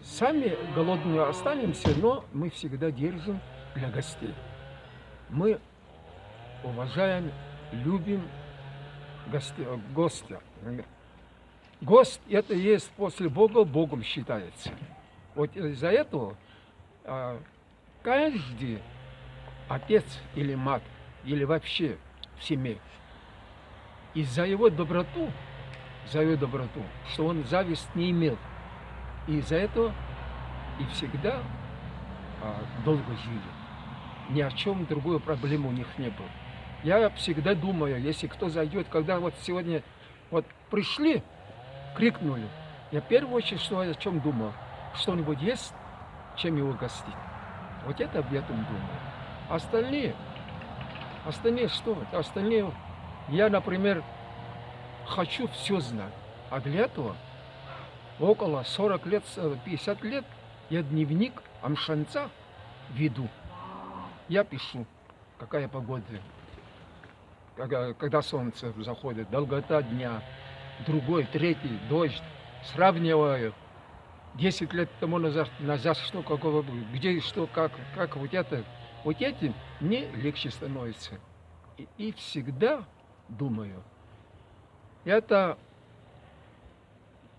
Сами голодные останемся, но мы всегда держим для гостей. Мы уважаем, любим гостя. Гость это есть после Бога, Богом считается. Вот из-за этого каждый отец или мать, или вообще в семье, из-за его доброту, что он зависть не имел, и из-за этого и всегда долго жили. Ни о чем другую проблему у них не было. Я всегда думаю, если кто зайдет, когда вот сегодня вот пришли, крикнули, я в первую очередь о чем думал, что-нибудь есть, чем его гостить. Вот это об этом думаю. Остальные что? Остальные, я, например, хочу все знать. А для этого около 40 лет, 50 лет я дневник Амшанца веду. Я пишу, какая погода, когда солнце заходит, долгота дня, другой, третий, дождь. Сравниваю 10 лет тому назад что, какого, где, что, как вот это. Вот этим мне легче становится. И всегда думаю, это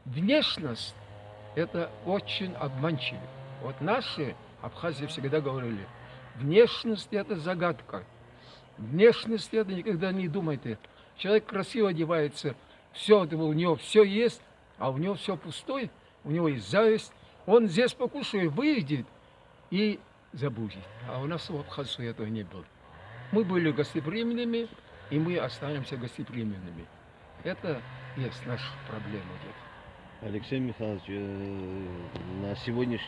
внешность, это очень обманчиво. Вот наши абхазы всегда говорили, внешность это загадка. Внешность это никогда не думайте. Человек красиво одевается, все у него все есть, а у него все пустое, у него есть зависть. Он здесь покушает, выйдет и забудет. А у нас в Абхазии этого не было. Мы были гостеприимными, и мы останемся гостеприимными. Это есть наша проблема. Алексей Михайлович, на сегодняшний